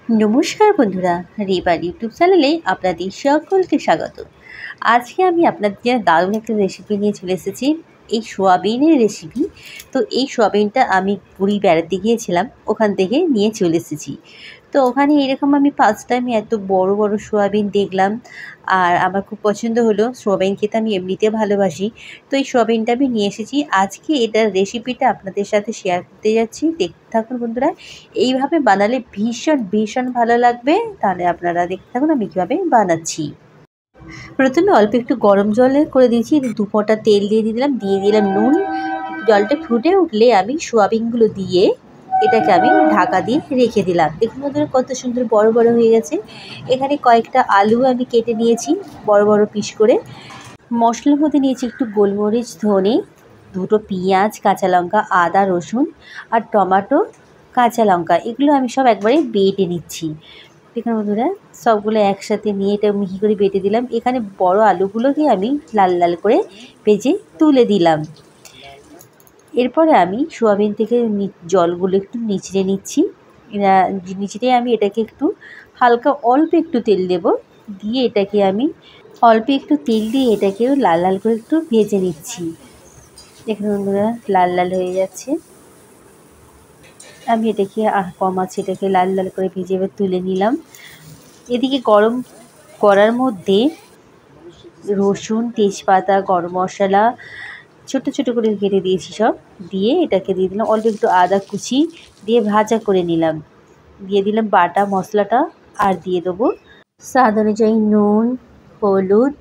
নমস্কার বন্ধুরা, রেবার ইউটিউব চ্যানেলে আপনাদের সকলকে স্বাগত। আজকে আমি আপনাদের জন্য দারুণ একটা রেসিপি নিয়ে চলে এসেছি। এই সোয়াবিনের রেসিপি। তো এই সোয়াবিনটা আমি পুরী বেড়াতে গিয়েছিলাম, ওখান থেকে নিয়ে চলে এসেছি। তো ওখানে এরকম আমি ফার্স্ট টাইম এত বড় বড় সোয়াবিন দেখলাম, আর আমার খুব পছন্দ হলো। সোয়াবিন খেতে আমি এমনিতে ভালোবাসি। তো এই সোয়াবিনটা আমি নিয়ে এসেছি। আজকে এটার রেসিপিটা আপনাদের সাথে শেয়ার করতে যাচ্ছি, দেখতে থাকুন বন্ধুরা। এইভাবে বানালে ভীষণ ভীষণ ভালো লাগবে। তাহলে আপনারা দেখতে থাকুন আমি কীভাবে বানাচ্ছি। প্রথমে অল্প একটু গরম জলে করে দিয়েছি, 2 ফোঁটা তেল দিয়ে দিলাম নুন। জলটা ফুটে উঠলে আমি সোয়াবিনগুলো দিয়ে এটাকে আমি ঢাকা দিয়ে রেখে দিলাম। দেখুন বন্ধুরা কত সুন্দর বড় বড় হয়ে গেছে। এখানে কয়েকটা আলু আমি কেটে নিয়েছি বড় বড় পিস করে। মশলার মধ্যে নিয়েছি একটু গোলমরিচ, ধনে, 2টো পেঁয়াজ, কাঁচা লঙ্কা, আদা, রসুন আর টমেটো, কাঁচা লঙ্কা। এগুলো আমি সব একবারে বেটে নিচ্ছি। দেখুন বন্ধুরা সবগুলো একসাথে নিয়ে এটা মিহি করে বেটে দিলাম। এখানে বড় আলুগুলোকে আমি লাল লাল করে ভেজে তুলে দিলাম। এরপরে আমি সোয়াবিন থেকে জলগুলো একটু নিচড়ে নিচ্ছি। নিচড়ে আমি এটাকে একটু হালকা অল্প একটু তেল দেব, দিয়ে এটাকে আমি অল্প একটু তেল দিয়ে এটাকেও লাল লাল করে একটু ভেজে নিচ্ছি। দেখুন বন্ধুরা লাল লাল হয়ে যাচ্ছে। আমি এটাকে কম আছে এটাকে লাল লাল করে ভেজে এবার তুলে নিলাম। এদিকে গরম করার মধ্যে রসুন, তেজপাতা, গরম মশলা ছোট ছোট করে কেটে দিয়েছি সব, দিয়ে এটাকে দিয়ে দিলাম। অল্প একটু আদা কুচি দিয়ে ভাজা করে নিলাম। দিয়ে দিলাম বাটা মশলাটা, আর দিয়ে দেবো স্বাদ অনুযায়ী নুন, হলুদ,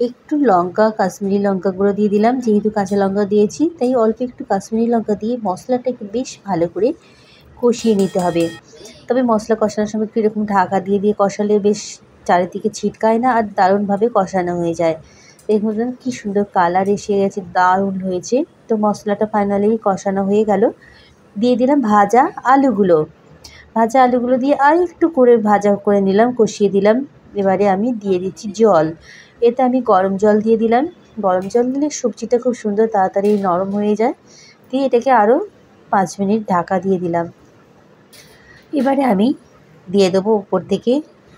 একটু লঙ্কা, কাশ্মীরি লঙ্কা গুঁড়ো দিয়ে দিলাম। যেহেতু কাঁচা লঙ্কা দিয়েছি তাই অল্প একটু কাশ্মীরি লঙ্কা দিয়ে মশলাটাকে বেশ ভালো করে কষিয়ে নিতে হবে। তবে মশলা কষানোর সময় একটু এরকম ঢাকা দিয়ে দিয়ে কষালে বেশ চারিদিকে ছিটকায় না, আর দারুণভাবে কষানো হয়ে যায়। দেখুন কি সুন্দর কালার এসে গেছে, দারুণ হয়েছে। তো মশলাটা ফাইনালি কষানো হয়ে গেল। দিয়ে দিলাম ভাজা আলুগুলো। ভাজা আলুগুলো দিয়ে আর একটু করে ভাজা করে নিলাম, কষিয়ে দিলাম। এবারে আমি দিয়ে দিচ্ছি জল। এতে আমি গরম জল দিয়ে দিলাম। গরম জল দিলে সবজিটা খুব সুন্দর তাড়াতাড়ি নরম হয়ে যায়। দিয়ে এটাকে আরও 5 মিনিট ঢাকা দিয়ে দিলাম। এবারে আমি দিয়ে দেবো উপর থেকে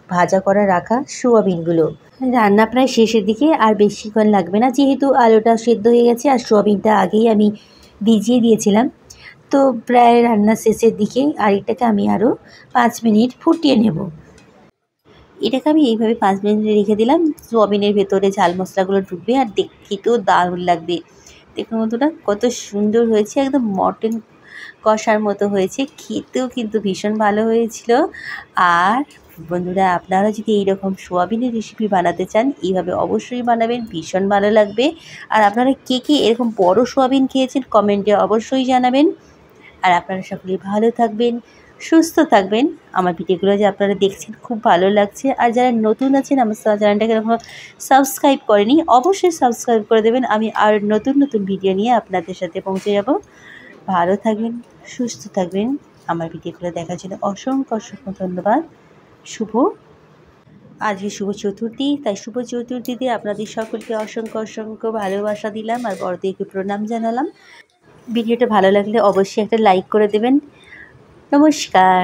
ভাজা করা রাখা সোয়াবিনগুলো। রান্না প্রায় শেষের দিকে, আর বেশিক্ষণ লাগবে না, যেহেতু আলুটা সেদ্ধ হয়ে গেছে আর সোয়াবিনটা আগেই আমি ভিজিয়ে দিয়েছিলাম। তো প্রায় রান্না শেষের দিকে, আর এটাকে আমি আরও 5 মিনিট ফুটিয়ে নেব। এটাকে আমি এইভাবে 5 মিনিট রেখে দিলাম। সোয়াবিনের ভেতরে ঝাল মশলাগুলো ঢুকবে আর দেখতেও দারুণ লাগবে। দেখুন বন্ধুরা কত সুন্দর হয়েছে, একদম মটন কষার মতো হয়েছে। খেতেও কিন্তু ভীষণ ভালো হয়েছিল। আর বন্ধুরা আপনারা যদি এইরকম সোয়াবিনের রেসিপি বানাতে চান, এইভাবে অবশ্যই বানাবেন, ভীষণ ভালো লাগবে। আর আপনারা কে কে এরকম বড় সোয়াবিন খেয়েছেন কমেন্টে অবশ্যই জানাবেন। আর আপনারা সকলেই ভালো থাকবেন, সুস্থ থাকবেন। আমার ভিডিওগুলো যে আপনারা দেখছেন খুব ভালো লাগছে। আর যারা নতুন আছেন আমার চ্যানেলটাকে এরকম সাবস্ক্রাইব করেনি, অবশ্যই সাবস্ক্রাইব করে দেবেন। আমি আর নতুন নতুন ভিডিও নিয়ে আপনাদের সাথে পৌঁছে যাব। ভালো থাকবেন, সুস্থ থাকবেন। আমার ভিডিওগুলো দেখার জন্য অসংখ্য অসংখ্য ধন্যবাদ। আজকে শুভ চতুর্থী, তাই শুভ চতুর্থীতে আপনাদের সকলকে অসংখ্য অসংখ্য ভালোবাসা দিলাম আর বড়দেরকে প্রণাম জানালাম। ভিডিওটা ভালো লাগলে অবশ্যই একটা লাইক করে দেবেন। নমস্কার।